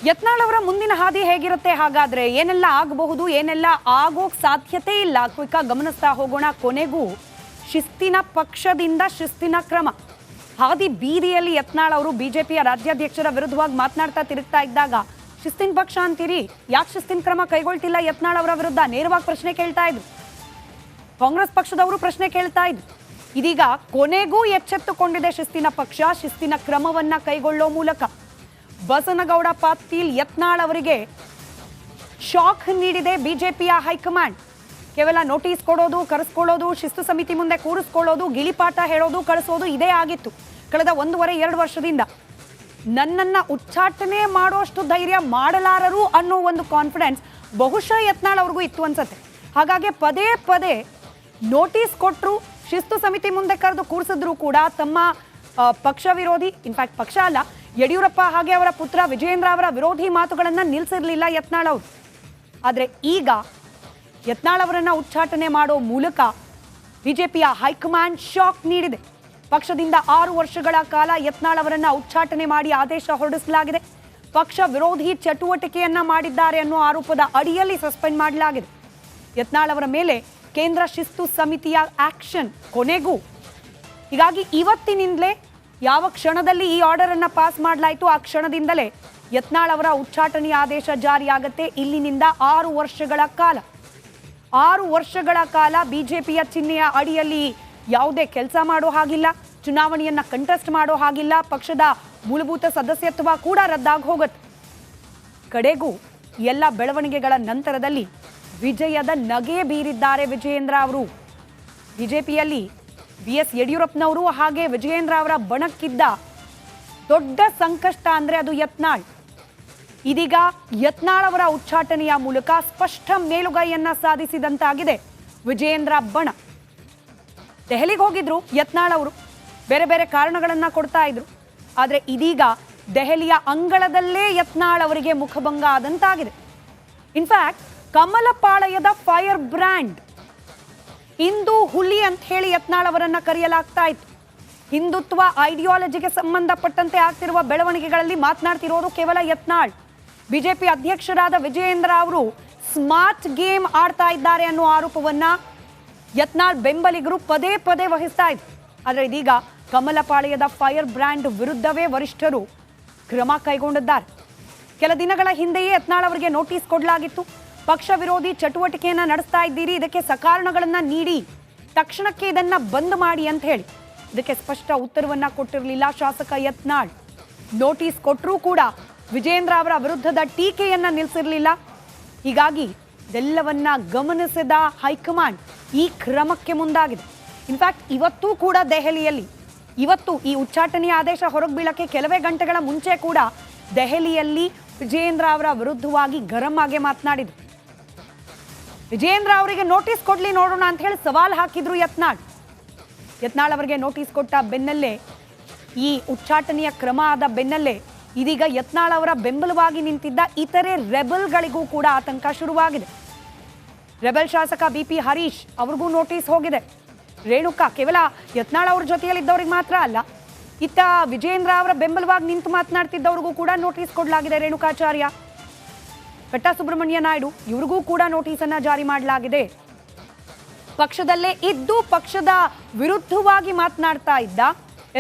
ಯತ್ನಾಳ್ ಅವರ ಮುಂದಿನ ಹಾದಿ ಹೇಗಿರುತ್ತೆ? ಹಾಗಾದ್ರೆ ಏನೆಲ್ಲ ಆಗಬಹುದು, ಏನೆಲ್ಲ ಆಗೋಕ್ ಸಾಧ್ಯತೆ ಇಲ್ಲ, ಕ್ವಿಕ್ ಆಗಿ ಗಮನಿಸ್ತಾ ಹೋಗೋಣ. ಕೊನೆಗೂ ಶಿಸ್ತಿನ ಪಕ್ಷದಿಂದ ಶಿಸ್ತಿನ ಕ್ರಮ. ಹಾದಿ ಬೀದಿಯಲ್ಲಿ ಯತ್ನಾಳ್ ಅವರು ಬಿಜೆಪಿಯ ರಾಜ್ಯಾಧ್ಯಕ್ಷರ ವಿರುದ್ಧವಾಗಿ ಮಾತನಾಡ್ತಾ ತಿರುಗ್ತಾ ಇದ್ದಾಗ ಶಿಸ್ತಿನ ಪಕ್ಷ ಅಂತೀರಿ, ಯಾಕೆ ಶಿಸ್ತಿನ ಕ್ರಮ ಕೈಗೊಳ್ತಿಲ್ಲ ಯತ್ನಾಳ್ ಅವರ ವಿರುದ್ಧ ನೇರವಾಗಿ ಪ್ರಶ್ನೆ ಕೇಳ್ತಾ ಇದ್ರು. ಕಾಂಗ್ರೆಸ್ ಪಕ್ಷದವರು ಪ್ರಶ್ನೆ ಕೇಳ್ತಾ ಇದ್ರು. ಇದೀಗ ಕೊನೆಗೂ ಎಚ್ಚೆತ್ತುಕೊಂಡಿದೆ ಶಿಸ್ತಿನ ಪಕ್ಷ. ಶಿಸ್ತಿನ ಕ್ರಮವನ್ನ ಕೈಗೊಳ್ಳೋ ಮೂಲಕ ಬಸನಗೌಡ ಪಾಟೀಲ್ ಯತ್ನಾಳ್ ಅವರಿಗೆ ಶಾಕ್ ನೀಡಿದೆ ಬಿಜೆಪಿಯ ಹೈಕಮಾಂಡ್. ಕೇವಲ ನೋಟಿಸ್ ಕೊಡೋದು, ಕರೆಸ್ಕೊಳ್ಳೋದು, ಶಿಸ್ತು ಸಮಿತಿ ಮುಂದೆ ಕೂರಿಸ್ಕೊಳ್ಳೋದು, ಗಿಳಿಪಾಠ ಹೇಳೋದು, ಕಳಿಸೋದು ಇದೇ ಆಗಿತ್ತು ಕಳೆದ 1.5-2 ವರ್ಷದಿಂದ. ನನ್ನನ್ನ ಉಚ್ಚಾಟನೆ ಮಾಡೋಷ್ಟು ಧೈರ್ಯ ಮಾಡಲಾರರು ಅನ್ನೋ ಒಂದು ಕಾನ್ಫಿಡೆನ್ಸ್ ಬಹುಶಃ ಯತ್ನಾಳ್ ಅವ್ರಿಗೂ ಇತ್ತು ಅನ್ಸತ್ತೆ. ಹಾಗಾಗಿ ಪದೇ ಪದೇ ನೋಟಿಸ್ ಕೊಟ್ಟರು, ಶಿಸ್ತು ಸಮಿತಿ ಮುಂದೆ ಕರೆದು ಕೂರಿಸಿದ್ರು ಕೂಡ ತಮ್ಮ ಪಕ್ಷ ವಿರೋಧಿ, ಇನ್ಫ್ಯಾಕ್ಟ್ ಪಕ್ಷ ಅಲ್ಲ, ಯಡಿಯೂರಪ್ಪ ಹಾಗೆ ಅವರ ಪುತ್ರ ವಿಜಯೇಂದ್ರ ಅವರ ವಿರೋಧಿ ಮಾತುಗಳನ್ನು ನಿಲ್ಲಿಸಿರಲಿಲ್ಲ ಯತ್ನಾಳ್ ಅವರು. ಆದರೆ ಈಗ ಯತ್ನಾಳ್ ಅವರನ್ನ ಉಚ್ಚಾಟನೆ ಮಾಡೋ ಮೂಲಕ ಬಿಜೆಪಿಯ ಹೈಕಮಾಂಡ್ ಶಾಕ್ ನೀಡಿದೆ. ಪಕ್ಷದಿಂದ 6 ವರ್ಷಗಳ ಕಾಲ ಯತ್ನಾಳ್ ಅವರನ್ನ ಉಚ್ಚಾಟನೆ ಮಾಡಿ ಆದೇಶ ಹೊರಡಿಸಲಾಗಿದೆ. ಪಕ್ಷ ವಿರೋಧಿ ಚಟುವಟಿಕೆಯನ್ನ ಮಾಡಿದ್ದಾರೆ ಅನ್ನೋ ಆರೋಪದ ಅಡಿಯಲ್ಲಿ ಸಸ್ಪೆಂಡ್ ಮಾಡಲಾಗಿದೆ. ಯತ್ನಾಳ್ ಅವರ ಮೇಲೆ ಕೇಂದ್ರ ಶಿಸ್ತು ಸಮಿತಿಯ ಆಕ್ಷನ್ ಕೊನೆಗೂ. ಹೀಗಾಗಿ ಇವತ್ತಿನಿಂದಲೇ ಯಾವ ಕ್ಷಣದಲ್ಲಿ ಈ ಆರ್ಡರ್ ಅನ್ನ ಪಾಸ್ ಮಾಡಲಾಯಿತು ಆ ಕ್ಷಣದಿಂದಲೇ ಯತ್ನಾಳ್ ಅವರ ಉಚ್ಚಾಟನೆಯ ಆದೇಶ ಜಾರಿಯಾಗತ್ತೆ. ಇಲ್ಲಿನಿಂದ 6 ವರ್ಷಗಳ ಕಾಲ ಬಿಜೆಪಿಯ ಚಿಹ್ನೆಯ ಅಡಿಯಲ್ಲಿ ಯಾವುದೇ ಕೆಲಸ ಮಾಡೋ ಹಾಗಿಲ್ಲ, ಚುನಾವಣೆಯನ್ನ ಕಂಟೆಸ್ಟ್ ಮಾಡೋ ಹಾಗಿಲ್ಲ, ಪಕ್ಷದ ಮೂಲಭೂತ ಸದಸ್ಯತ್ವ ಕೂಡ ರದ್ದಾಗಿ ಹೋಗುತ್ತೆ. ಕಡೆಗೂ ಎಲ್ಲ ಬೆಳವಣಿಗೆಗಳ ನಂತರದಲ್ಲಿ ವಿಜಯದ ನಗೆ ಬೀರಿದ್ದಾರೆ ವಿಜಯೇಂದ್ರ ಅವರು. ಬಿಜೆಪಿಯಲ್ಲಿ BS ಯಡಿಯೂರಪ್ಪನವರು ಹಾಗೆ ವಿಜಯೇಂದ್ರ ಅವರ ಬಣಕ್ಕಿದ್ದ ದೊಡ್ಡ ಸಂಕಷ್ಟ ಅಂದ್ರೆ ಅದು ಯತ್ನಾಳ್. ಇದೀಗ ಯತ್ನಾಳ್ ಅವರ ಉಚ್ಚಾಟನೆಯ ಮೂಲಕ ಸ್ಪಷ್ಟ ಮೇಲುಗೈಯನ್ನ ಸಾಧಿಸಿದಂತಾಗಿದೆ ವಿಜಯೇಂದ್ರ ಬಣ. ದೆಹಲಿಗೆ ಹೋಗಿದ್ರು ಯತ್ನಾಳ್ ಅವರು, ಬೇರೆ ಬೇರೆ ಕಾರಣಗಳನ್ನ ಕೊಡ್ತಾ ಇದ್ರು. ಆದ್ರೆ ಇದೀಗ ದೆಹಲಿಯ ಅಂಗಳದಲ್ಲೇ ಯತ್ನಾಳ್ ಅವರಿಗೆ ಮುಖಭಂಗ ಆದಂತಾಗಿದೆ. ಇನ್ಫ್ಯಾಕ್ಟ್ ಕಮಲಪಾಳಯದ ಫೈರ್ ಬ್ರ್ಯಾಂಡ್ ಹಿಂದೂ ಹುಲಿ ಅಂತ ಹೇಳಿ ಯತ್ನಾಳ್ ಅವರನ್ನ ಕರೆಯಲಾಗ್ತಾ ಇತ್ತು. ಹಿಂದುತ್ವ ಐಡಿಯಾಲಜಿಗೆ ಸಂಬಂಧಪಟ್ಟಂತೆ ಆಗ್ತಿರುವ ಬೆಳವಣಿಗೆಗಳಲ್ಲಿ ಮಾತನಾಡ್ತಿರೋದು ಕೇವಲ ಯತ್ನಾಳ್. ಬಿಜೆಪಿ ಅಧ್ಯಕ್ಷರಾದ ವಿಜಯೇಂದ್ರ ಅವರು ಸ್ಮಾರ್ಟ್ ಗೇಮ್ ಆಡ್ತಾ ಇದ್ದಾರೆ ಅನ್ನೋ ಆರೋಪವನ್ನ ಯತ್ನಾಳ್ ಬೆಂಬಲಿಗರು ಪದೇ ಪದೇ ವಹಿಸ್ತಾ ಇದ್ರು. ಆದರೆ ಇದೀಗ ಕಮಲಪಾಳ್ಯದ ಫೈರ್ ಬ್ರ್ಯಾಂಡ್ ವಿರುದ್ಧವೇ ವರಿಷ್ಠರು ಕ್ರಮ ಕೈಗೊಂಡಿದ್ದಾರೆ. ಕೆಲ ದಿನಗಳ ಹಿಂದೆಯೇ ಯತ್ನಾಳ್ ಅವರಿಗೆ ನೋಟಿಸ್ ಕೊಡಲಾಗಿತ್ತು. ಪಕ್ಷ ವಿರೋಧಿ ಚಟುವಟಿಕೆಯನ್ನ ನಡೆಸ್ತಾ ಇದ್ದೀರಿ, ಇದಕ್ಕೆ ಸಕಾರಣಗಳನ್ನ ನೀಡಿ ತಕ್ಷಣಕ್ಕೆ ಇದನ್ನ ಬಂದ್ ಮಾಡಿ ಅಂತ ಹೇಳಿ ಇದಕ್ಕೆ ಸ್ಪಷ್ಟ ಉತ್ತರವನ್ನ ಕೊಟ್ಟಿರಲಿಲ್ಲ ಶಾಸಕ ಯತ್ನಾಳ್. ನೋಟಿಸ್ ಕೊಟ್ಟರೂ ಕೂಡ ವಿಜಯೇಂದ್ರ ಅವರ ವಿರುದ್ಧದ ಟೀಕೆಯನ್ನ ನಿಲ್ಲಿಸಿರಲಿಲ್ಲ. ಹೀಗಾಗಿ ಇದೆಲ್ಲವನ್ನ ಗಮನಿಸಿದ ಹೈಕಮಾಂಡ್ ಈ ಕ್ರಮಕ್ಕೆ ಮುಂದಾಗಿದೆ. ಇನ್ಫ್ಯಾಕ್ಟ್ ಇವತ್ತೂ ಕೂಡ ದೆಹಲಿಯಲ್ಲಿ ಇವತ್ತು ಈ ಉಚ್ಚಾಟನೆಯ ಆದೇಶ ಹೊರಗೆ ಬೀಳಕ್ಕೆ ಕೆಲವೇ ಗಂಟೆಗಳ ಮುಂಚೆ ಕೂಡ ದೆಹಲಿಯಲ್ಲಿ ವಿಜಯೇಂದ್ರ ಅವರ ವಿರುದ್ಧವಾಗಿ ಗರಂ ಆಗಿ ಮಾತನಾಡಿದ್ರು. ವಿಜಯೇಂದ್ರ ಅವರಿಗೆ ನೋಟಿಸ್ ಕೊಡ್ಲಿ ನೋಡೋಣ ಅಂತ ಹೇಳಿ ಸವಾಲ್ ಹಾಕಿದ್ರು ಯತ್ನಾಳ್ ಅವರಿಗೆ ನೋಟಿಸ್ ಕೊಟ್ಟ ಬೆನ್ನಲ್ಲೇ, ಈ ಉಚ್ಚಾಟನೆಯ ಕ್ರಮ ಆದ ಬೆನ್ನಲ್ಲೇ ಇದೀಗ ಯತ್ನಾಳ್ ಅವರ ಬೆಂಬಲವಾಗಿ ನಿಂತಿದ್ದ ಇತರೆ ರೆಬಲ್ಗಳಿಗೂ ಕೂಡ ಆತಂಕ ಶುರುವಾಗಿದೆ. ರೆಬಲ್ ಶಾಸಕ BP ಹರೀಶ್ ಅವ್ರಿಗೂ ನೋಟಿಸ್ ಹೋಗಿದೆ. ರೇಣುಕಾ ಕೇವಲ ಯತ್ನಾಳ್ ಅವ್ರ ಜೊತೆಯಲ್ಲಿದ್ದವ್ರಿಗೆ ಮಾತ್ರ ಅಲ್ಲ, ಇತ್ತ ವಿಜಯೇಂದ್ರ ಅವರ ಬೆಂಬಲವಾಗಿ ನಿಂತು ಮಾತನಾಡ್ತಿದ್ದವ್ರಿಗೂ ಕೂಡ ನೋಟಿಸ್ ಕೊಡಲಾಗಿದೆ. ರೇಣುಕಾಚಾರ್ಯ, ಕಟ್ಟಾ ಸುಬ್ರಹ್ಮಣ್ಯ ನಾಯ್ಡು ಇವ್ರಿಗೂ ಕೂಡ ನೋಟಿಸನ್ನ ಜಾರಿ ಮಾಡಲಾಗಿದೆ. ಪಕ್ಷದಲ್ಲೇ ಇದ್ದು ಪಕ್ಷದ ವಿರುದ್ಧವಾಗಿ ಮಾತನಾಡ್ತಾ ಇದ್ದ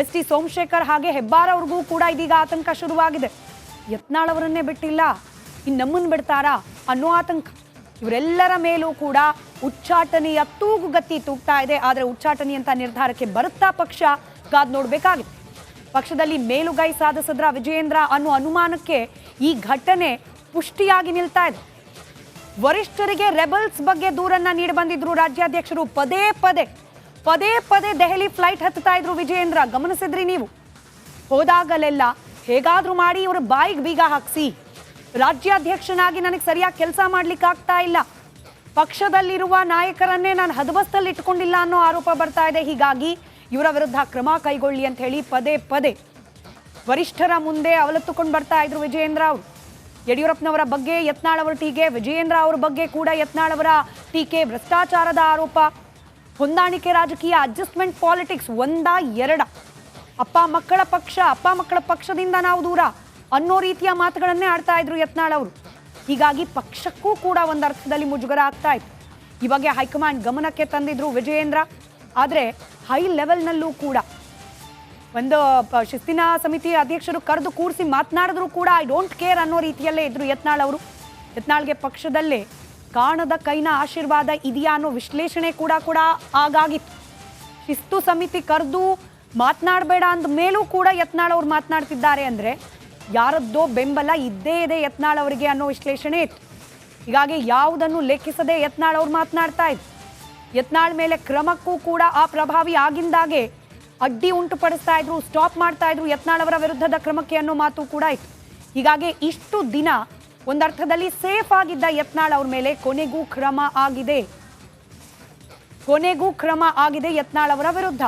ST ಸೋಮಶೇಖರ್ ಹಾಗೆ ಹೆಬ್ಬಾರ್ ಅವ್ರಿಗೂ ಕೂಡ ಇದೀಗ ಆತಂಕ ಶುರುವಾಗಿದೆ. ಯತ್ನಾಳ್ ಅವರನ್ನೇ ಬಿಟ್ಟಿಲ್ಲ, ಇನ್ನು ನಮ್ಮನ್ನು ಬಿಡ್ತಾರಾ ಅನ್ನೋ ಆತಂಕ. ಇವರೆಲ್ಲರ ಮೇಲೂ ಕೂಡ ಉಚ್ಚಾಟನೆಯ ತೂಗುಗತ್ತಿ ತೂಗ್ತಾ ಇದೆ. ಆದರೆ ಉಚ್ಚಾಟನೆಯಂತ ನಿರ್ಧಾರಕ್ಕೆ ಬರುತ್ತಾ ಪಕ್ಷ ಕಾದ್ ನೋಡ್ಬೇಕಾಗಿದೆ. ಪಕ್ಷದಲ್ಲಿ ಮೇಲುಗೈ ಸಾಧಿಸಿದ್ರ ವಿಜಯೇಂದ್ರ ಅನ್ನೋ ಅನುಮಾನಕ್ಕೆ ಈ ಘಟನೆ ಪುಷ್ಟಿಯಾಗಿ ನಿಲ್ತಾ ಇದೆ. ವರಿಷ್ಠರಿಗೆ ರೆಬಲ್ಸ್ ಬಗ್ಗೆ ದೂರನ್ನ ನೀಡಿ ಬಂದಿದ್ರು ರಾಜ್ಯಾಧ್ಯಕ್ಷರು. ಪದೇ ಪದೇ ದೆಹಲಿ ಫ್ಲೈಟ್ ಹತ್ತುತ್ತಾ ಇದ್ರು ವಿಜಯೇಂದ್ರ. ಗಮನಿಸಿದ್ರಿ ನೀವು? ಹೋದಾಗಲೆಲ್ಲ ಹೇಗಾದ್ರೂ ಮಾಡಿ ಇವರು ಬಾಯಿಗೆ ಬೀಗ ಹಾಕ್ಸಿ, ರಾಜ್ಯಾಧ್ಯಕ್ಷನಾಗಿ ನನಗೆ ಸರಿಯಾಗಿ ಕೆಲಸ ಮಾಡ್ಲಿಕ್ಕೆ ಆಗ್ತಾ ಇಲ್ಲ, ಪಕ್ಷದಲ್ಲಿರುವ ನಾಯಕರನ್ನೇ ನಾನು ಹದಬಸ್ತಲ್ಲಿ ಇಟ್ಕೊಂಡಿಲ್ಲ ಅನ್ನೋ ಆರೋಪ ಬರ್ತಾ ಇದೆ. ಹೀಗಾಗಿ ಇವರ ವಿರುದ್ಧ ಕ್ರಮ ಕೈಗೊಳ್ಳಿ ಅಂತ ಹೇಳಿ ಪದೇ ವರಿಷ್ಠರ ಮುಂದೆ ಅವಲತ್ತುಕೊಂಡು ಬರ್ತಾ ಇದ್ರು ವಿಜಯೇಂದ್ರ ಅವರು. ಯಡಿಯೂರಪ್ಪನವರ ಬಗ್ಗೆ ಯತ್ನಾಳ್ ಅವರ ಟೀಕೆ, ವಿಜಯೇಂದ್ರ ಅವರ ಬಗ್ಗೆ ಕೂಡ ಯತ್ನಾಳ್ ಅವರ ಟೀಕೆ, ಭ್ರಷ್ಟಾಚಾರದ ಆರೋಪ, ಹೊಂದಾಣಿಕೆ ರಾಜಕೀಯ, ಅಡ್ಜಸ್ಟ್ಮೆಂಟ್ ಪಾಲಿಟಿಕ್ಸ್ ಒಂದಾ ಎರಡ, ಅಪ್ಪ ಮಕ್ಕಳ ಪಕ್ಷದಿಂದ ನಾವು ದೂರ, ಅನ್ನೋ ರೀತಿಯ ಮಾತುಗಳನ್ನೇ ಆಡ್ತಾ ಇದ್ರು ಯತ್ನಾಳ್ ಅವರು. ಹೀಗಾಗಿ ಪಕ್ಷಕ್ಕೂ ಕೂಡ ಒಂದು ಅರ್ಥದಲ್ಲಿ ಮುಜುಗರ ಆಗ್ತಾ ಇತ್ತು. ಈ ಬಗ್ಗೆ ಹೈಕಮಾಂಡ್ ಗಮನಕ್ಕೆ ತಂದಿದ್ರು ವಿಜಯೇಂದ್ರ. ಆದರೆ ಹೈ ಲೆವೆಲ್ನಲ್ಲೂ ಕೂಡ ಒಂದು ಶಿಸ್ತಿನ ಸಮಿತಿ ಅಧ್ಯಕ್ಷರು ಕರೆದು ಕೂರಿಸಿ ಮಾತನಾಡಿದ್ರು ಕೂಡ ಐ ಡೋಂಟ್ ಕೇರ್ ಅನ್ನೋ ರೀತಿಯಲ್ಲೇ ಇದ್ರು ಯತ್ನಾಳ್ ಅವರು. ಯತ್ನಾಳ್ಗೆ ಪಕ್ಷದಲ್ಲೇ ಕಾಣದ ಕೈನ ಆಶೀರ್ವಾದ ಇದೆಯಾ ಅನ್ನೋ ವಿಶ್ಲೇಷಣೆ ಕೂಡ ಆಗಾಗಿತ್ತು. ಶಿಸ್ತು ಸಮಿತಿ ಕರೆದು ಮಾತನಾಡಬೇಡ ಅಂದ ಮೇಲೂ ಕೂಡ ಯತ್ನಾಳ್ ಅವರು ಮಾತನಾಡ್ತಿದ್ದಾರೆ ಅಂದರೆ ಯಾರದ್ದೋ ಬೆಂಬಲ ಇದ್ದೇ ಇದೆ ಯತ್ನಾಳ್ ಅವರಿಗೆ ಅನ್ನೋ ವಿಶ್ಲೇಷಣೆ ಇತ್ತು. ಹೀಗಾಗಿ ಯಾವುದನ್ನು ಲೆಕ್ಕಿಸದೆ ಯತ್ನಾಳ್ ಅವರು ಮಾತನಾಡ್ತಾ ಇದ್ರು. ಯತ್ನಾಳ್ ಮೇಲೆ ಕ್ರಮಕ್ಕೂ ಕೂಡ ಆ ಪ್ರಭಾವಿ ಆಗಿಂದಾಗೆ ಅಡ್ಡಿ ಉಂಟುಪಡಿಸ್ತಾ ಇದ್ರು, ಸ್ಟಾಪ್ ಮಾಡ್ತಾ ಇದ್ರು ಯತ್ನಾಳ್ ಅವರ ವಿರುದ್ಧದ ಕ್ರಮಕ್ಕೆ ಅನ್ನೋ ಮಾತು ಕೂಡ ಇತ್ತು. ಹೀಗಾಗಿ ಇಷ್ಟು ದಿನ ಒಂದರ್ಥದಲ್ಲಿ ಸೇಫ್ ಆಗಿದ್ದ ಯತ್ನಾಳ್ ಅವ್ರ ಮೇಲೆ ಕೊನೆಗೂ ಕ್ರಮ ಆಗಿದೆ ಯತ್ನಾಳ್ ಅವರ ವಿರುದ್ಧ.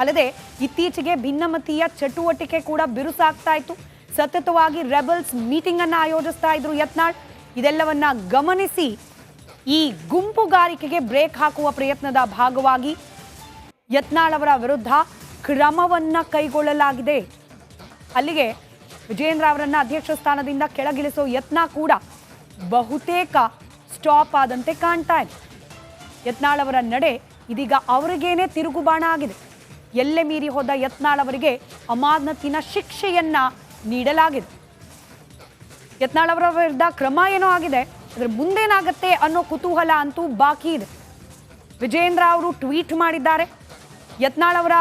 ಅಲ್ಲದೆ ಇತ್ತೀಚೆಗೆ ಭಿನ್ನಮತೀಯ ಚಟುವಟಿಕೆ ಕೂಡ ಬಿರುಸಾಗ್ತಾ ಇತ್ತು. ಸತತವಾಗಿ ರೆಬಲ್ಸ್ ಮೀಟಿಂಗ್ ಅನ್ನ ಆಯೋಜಿಸ್ತಾ ಇದ್ರು ಯತ್ನಾಳ್. ಇದೆಲ್ಲವನ್ನ ಗಮನಿಸಿ ಈ ಗುಂಪುಗಾರಿಕೆಗೆ ಬ್ರೇಕ್ ಹಾಕುವ ಪ್ರಯತ್ನದ ಭಾಗವಾಗಿ ಯತ್ನಾಳ್ ಅವರ ವಿರುದ್ಧ ಕ್ರಮವನ್ನ ಕೈಗೊಳ್ಳಲಾಗಿದೆ. ಅಲ್ಲಿಗೆ ವಿಜಯೇಂದ್ರ ಅವರನ್ನ ಅಧ್ಯಕ್ಷ ಸ್ಥಾನದಿಂದ ಕೆಳಗಿಳಿಸೋ ಯತ್ನ ಕೂಡ ಬಹುತೇಕ ಸ್ಟಾಪ್ ಆದಂತೆ ಕಾಣ್ತಾ ಇದೆ. ಯತ್ನಾಳ್ ಅವರ ನಡೆ ಇದೀಗ ಅವರಿಗೇನೆ ತಿರುಗುಬಾಣ ಆಗಿದೆ. ಎಲ್ಲೆ ಮೀರಿ ಹೋದ ಯತ್ನಾಳ್ ಅವರಿಗೆ ಅಮಾನತಿನ ಶಿಕ್ಷೆಯನ್ನ ನೀಡಲಾಗಿದೆ. ಯತ್ನಾಳ್ ಅವರ ವಿರುದ್ಧ ಕ್ರಮ ಏನೋ ಆಗಿದೆ, ಅದ್ರ ಮುಂದೇನಾಗತ್ತೆ ಅನ್ನೋ ಕುತೂಹಲ ಅಂತೂ ಬಾಕಿ ಇದೆ. ವಿಜಯೇಂದ್ರ ಅವರು ಟ್ವೀಟ್ ಮಾಡಿದ್ದಾರೆ, ಯತ್ನಾಳ್ ಅವರ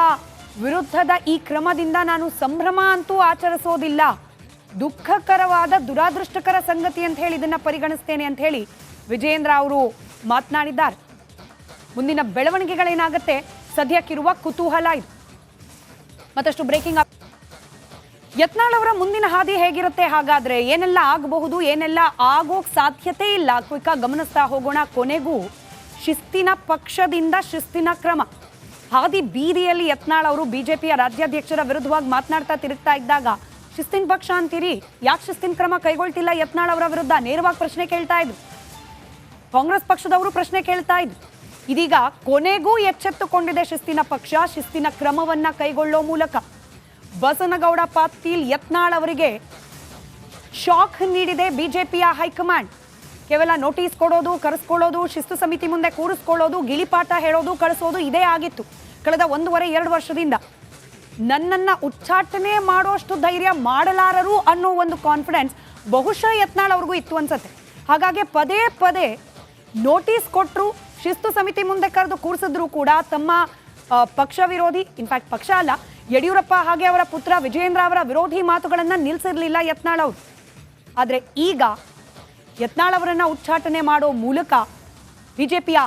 ವಿರುದ್ಧದ ಈ ಕ್ರಮದಿಂದ ನಾನು ಸಂಭ್ರಮ ಅಂತೂ ಆಚರಿಸೋದಿಲ್ಲ, ದುಃಖಕರವಾದ ದುರಾದೃಷ್ಟಕರ ಸಂಗತಿ ಅಂತ ಹೇಳಿ ಇದನ್ನ ಪರಿಗಣಿಸ್ತೇನೆ ಅಂತ ಹೇಳಿ ವಿಜಯೇಂದ್ರ ಅವರು ಮಾತನಾಡಿದ್ದಾರೆ. ಮುಂದಿನ ಬೆಳವಣಿಗೆಗಳೇನಾಗತ್ತೆ ಸದ್ಯಕ್ಕಿರುವ ಕುತೂಹಲ ಇದು. ಮತ್ತಷ್ಟು ಬ್ರೇಕಿಂಗ್ ಅಪ್. ಯತ್ನಾಳ್ ಅವರ ಮುಂದಿನ ಹಾದಿ ಹೇಗಿರುತ್ತೆ, ಹಾಗಾದ್ರೆ ಏನೆಲ್ಲ ಆಗಬಹುದು, ಏನೆಲ್ಲ ಆಗೋಕ್ ಸಾಧ್ಯತೆ ಇಲ್ಲ, ಕ್ವಿಕ್ ಆಗಿ ಗಮನಿಸ್ತಾ ಹೋಗೋಣ. ಕೊನೆಗೂ ಶಿಸ್ತಿನ ಪಕ್ಷದಿಂದ ಶಿಸ್ತಿನ ಕ್ರಮ. ಹಾದಿ ಬೀದಿಯಲ್ಲಿ ಯತ್ನಾಳ್ ಅವರು ಬಿಜೆಪಿಯ ರಾಜ್ಯಾಧ್ಯಕ್ಷರ ವಿರುದ್ಧವಾಗಿ ಮಾತನಾಡ್ತಾ ತಿರುಗ್ತಾ ಇದ್ದಾಗ ಶಿಸ್ತಿನ ಪಕ್ಷ ಅಂತೀರಿ, ಯಾಕೆ ಶಿಸ್ತಿನ ಕ್ರಮ ಕೈಗೊಳ್ತಿಲ್ಲ ಯತ್ನಾಳ್ ಅವರ ವಿರುದ್ಧ ನೇರವಾಗಿ ಪ್ರಶ್ನೆ ಕೇಳ್ತಾ ಇದ್ರು. ಕಾಂಗ್ರೆಸ್ ಪಕ್ಷದವರು ಪ್ರಶ್ನೆ ಕೇಳ್ತಾ ಇದ್ರು. ಇದೀಗ ಕೊನೆಗೂ ಎಚ್ಚೆತ್ತುಕೊಂಡಿದೆ ಶಿಸ್ತಿನ ಪಕ್ಷ. ಶಿಸ್ತಿನ ಕ್ರಮವನ್ನ ಕೈಗೊಳ್ಳೋ ಮೂಲಕ ಬಸನಗೌಡ ಪಾಟೀಲ್ ಯತ್ನಾಳ್ ಅವರಿಗೆ ಶಾಕ್ ನೀಡಿದೆ ಬಿಜೆಪಿಯ ಹೈಕಮಾಂಡ್. ಕೇವಲ ನೋಟಿಸ್ ಕೊಡೋದು, ಕರೆಸ್ಕೊಳ್ಳೋದು, ಶಿಸ್ತು ಸಮಿತಿ ಮುಂದೆ ಕೂರಿಸ್ಕೊಳ್ಳೋದು, ಗಿಳಿಪಾಠ ಹೇಳೋದು, ಕಳಿಸೋದು ಇದೇ ಆಗಿತ್ತು ಕಳೆದ 1.5-2 ವರ್ಷದಿಂದ. ನನ್ನನ್ನ ಉಚ್ಚಾಟನೆ ಮಾಡೋಷ್ಟು ಧೈರ್ಯ ಮಾಡಲಾರರು ಅನ್ನೋ ಒಂದು ಕಾನ್ಫಿಡೆನ್ಸ್ ಬಹುಶಃ ಯತ್ನಾಳ್ ಅವ್ರಿಗೂ ಇತ್ತು ಅನ್ಸತ್ತೆ. ಹಾಗಾಗಿ ಪದೇ ಪದೇ ನೋಟಿಸ್ ಕೊಟ್ಟರು, ಶಿಸ್ತು ಸಮಿತಿ ಮುಂದೆ ಕರೆದು ಕೂರಿಸಿದ್ರು ಕೂಡ ತಮ್ಮ ಪಕ್ಷ ವಿರೋಧಿ, ಇನ್ಫ್ಯಾಕ್ಟ್ ಪಕ್ಷ ಅಲ್ಲ, ಯಡಿಯೂರಪ್ಪ ಹಾಗೆ ಅವರ ಪುತ್ರ ವಿಜಯೇಂದ್ರ ಅವರ ವಿರೋಧಿ ಮಾತುಗಳನ್ನ ನಿಲ್ಲಿಸಿರ್ಲಿಲ್ಲ ಯತ್ನಾಳ್ ಅವರು. ಆದರೆ ಈಗ ಯತ್ನಾಳ್ ಅವರನ್ನ ಉಚ್ಚಾಟನೆ ಮಾಡೋ ಮೂಲಕ ಬಿಜೆಪಿಯ